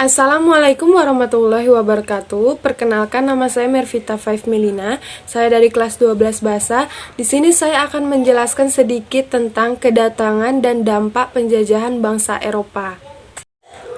Assalamualaikum warahmatullahi wabarakatuh. Perkenalkan, nama saya Mervita Five Melina. Saya dari kelas 12 Bahasa. Di sini saya akan menjelaskan sedikit tentang kedatangan dan dampak penjajahan bangsa Eropa.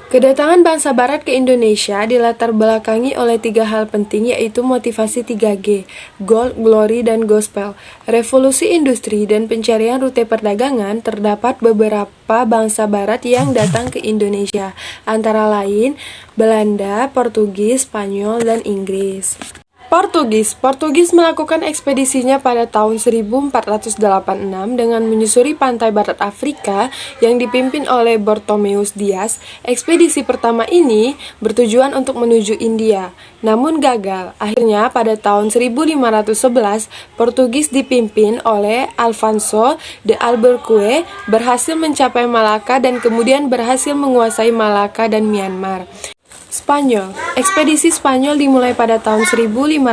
Kedatangan bangsa Barat ke Indonesia dilatar belakangi oleh 3 hal penting, yaitu motivasi 3G, Gold, Glory, dan Gospel. Revolusi industri dan pencarian rute perdagangan, terdapat beberapa bangsa Barat yang datang ke Indonesia, antara lain Belanda, Portugis, Spanyol, dan Inggris. Portugis melakukan ekspedisinya pada tahun 1486 dengan menyusuri pantai barat Afrika yang dipimpin oleh Bartolomeus Dias. Ekspedisi pertama ini bertujuan untuk menuju India, namun gagal. Akhirnya pada tahun 1511, Portugis dipimpin oleh Alfonso de Albuquerque berhasil mencapai Malaka dan kemudian berhasil menguasai Malaka dan Myanmar. Spanyol. Ekspedisi Spanyol dimulai pada tahun 1522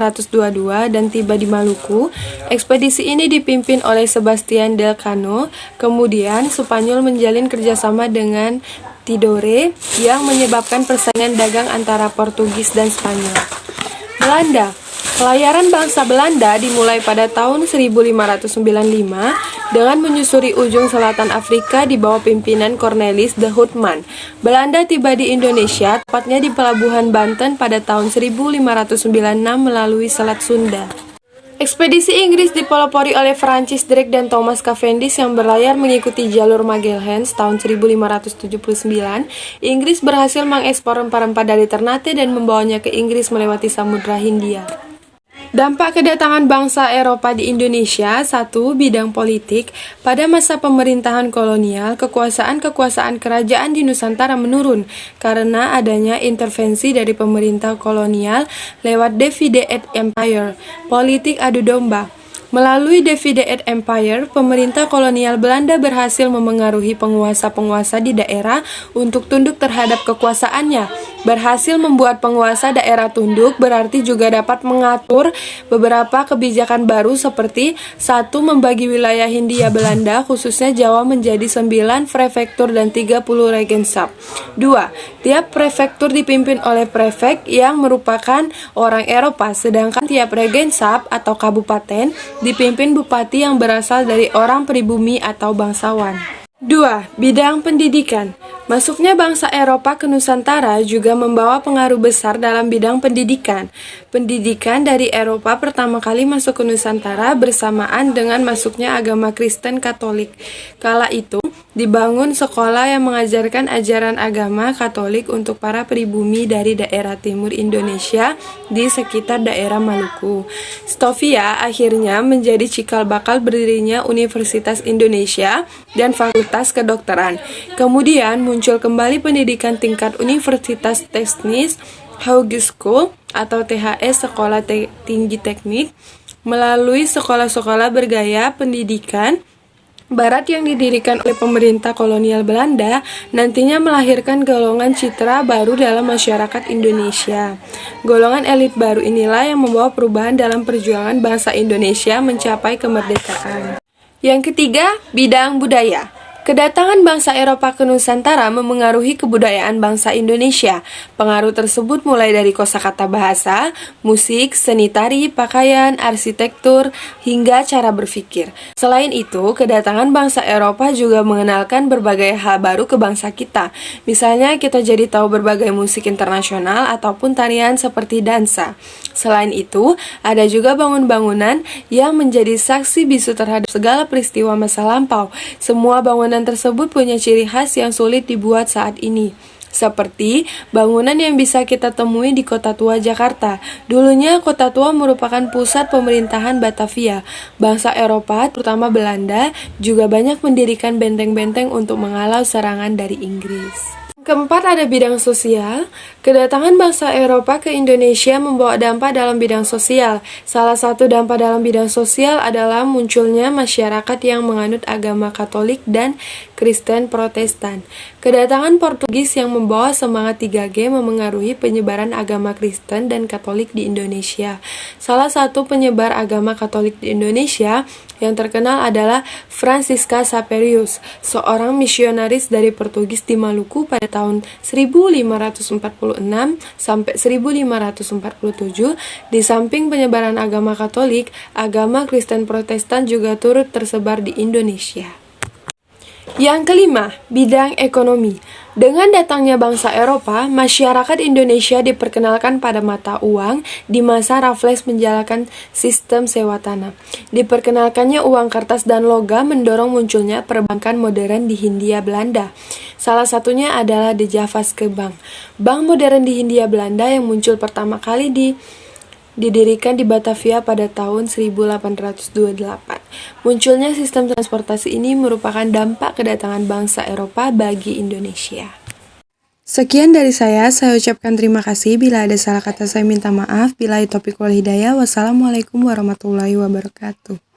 dan tiba di Maluku. Ekspedisi ini dipimpin oleh Sebastian del Cano. Kemudian Spanyol menjalin kerjasama dengan Tidore yang menyebabkan persaingan dagang antara Portugis dan Spanyol. Belanda. Pelayaran bangsa Belanda dimulai pada tahun 1595 dengan menyusuri ujung selatan Afrika di bawah pimpinan Cornelis de Houtman. Belanda tiba di Indonesia, tepatnya di Pelabuhan Banten pada tahun 1596 melalui Selat Sunda. Ekspedisi Inggris dipelopori oleh Francis Drake dan Thomas Cavendish yang berlayar mengikuti jalur Magellan tahun 1579. Inggris berhasil mengekspor rempah-rempah dari Ternate dan membawanya ke Inggris melewati Samudra Hindia. Dampak kedatangan bangsa Eropa di Indonesia. 1. Bidang politik. Pada masa pemerintahan kolonial, kekuasaan kerajaan di Nusantara menurun karena adanya intervensi dari pemerintah kolonial lewat Divided Empire, politik adu domba. Melalui Divided Empire, pemerintah kolonial Belanda berhasil memengaruhi penguasa-penguasa di daerah untuk tunduk terhadap kekuasaannya. Berhasil membuat penguasa daerah tunduk berarti juga dapat mengatur beberapa kebijakan baru seperti 1. Membagi wilayah Hindia Belanda, khususnya Jawa, menjadi 9 prefektur dan 30 regenskap. 2. Tiap prefektur dipimpin oleh prefek yang merupakan orang Eropa, sedangkan tiap regenskap atau kabupaten dipimpin bupati yang berasal dari orang pribumi atau bangsawan. 2. Bidang pendidikan. Masuknya bangsa Eropa ke Nusantara juga membawa pengaruh besar dalam bidang pendidikan. Pendidikan dari Eropa pertama kali masuk ke Nusantara bersamaan dengan masuknya agama Kristen Katolik. Kala itu, dibangun sekolah yang mengajarkan ajaran agama Katolik untuk para pribumi dari daerah timur Indonesia di sekitar daerah Maluku. Stovia akhirnya menjadi cikal bakal berdirinya Universitas Indonesia dan Fakultas Kedokteran. Kemudian muncul kembali pendidikan tingkat Universitas Teknis, Hogeschool atau THS, Sekolah Tinggi Teknik, melalui sekolah-sekolah bergaya pendidikan Barat yang didirikan oleh pemerintah kolonial Belanda, nantinya melahirkan golongan citra baru dalam masyarakat Indonesia. Golongan elit baru inilah yang membawa perubahan dalam perjuangan bangsa Indonesia mencapai kemerdekaan. Yang ketiga, bidang budaya. Kedatangan bangsa Eropa ke Nusantara memengaruhi kebudayaan bangsa Indonesia. Pengaruh tersebut mulai dari kosakata bahasa, musik, seni tari, pakaian, arsitektur, hingga cara berpikir. Selain itu, kedatangan bangsa Eropa juga mengenalkan berbagai hal baru ke bangsa kita. Misalnya, kita jadi tahu berbagai musik internasional ataupun tarian seperti dansa. Selain itu, ada juga bangunan-bangunan yang menjadi saksi bisu terhadap segala peristiwa masa lampau. Semua bangunan tersebut punya ciri khas yang sulit dibuat saat ini, seperti bangunan yang bisa kita temui di Kota Tua Jakarta. Dulunya Kota Tua merupakan pusat pemerintahan Batavia. Bangsa Eropa, terutama Belanda, juga banyak mendirikan benteng-benteng untuk menghalau serangan dari Inggris. Keempat, ada bidang sosial. Kedatangan bangsa Eropa ke Indonesia membawa dampak dalam bidang sosial. Salah satu dampak dalam bidang sosial adalah munculnya masyarakat yang menganut agama Katolik dan Kristen Protestan. Kedatangan Portugis yang membawa semangat 3G memengaruhi penyebaran agama Kristen dan Katolik di Indonesia. Salah satu penyebar agama Katolik di Indonesia yang terkenal adalah Francisca Saperius, seorang misionaris dari Portugis di Maluku pada tahun 1546 sampai 1547. Di samping penyebaran agama Katolik, agama Kristen Protestan juga turut tersebar di Indonesia. Yang kelima, bidang ekonomi. Dengan datangnya bangsa Eropa, masyarakat Indonesia diperkenalkan pada mata uang di masa Raffles menjalankan sistem sewa tanah. Diperkenalkannya uang kertas dan logam mendorong munculnya perbankan modern di Hindia Belanda. Salah satunya adalah The Javaske Bank. Bank modern di Hindia Belanda yang muncul pertama kali didirikan di Batavia pada tahun 1828. Munculnya sistem transportasi ini merupakan dampak kedatangan bangsa Eropa bagi Indonesia. Sekian dari saya ucapkan terima kasih. Bila ada salah kata saya minta maaf. Billahi taufiq wal hidayah. Wassalamualaikum warahmatullahi wabarakatuh.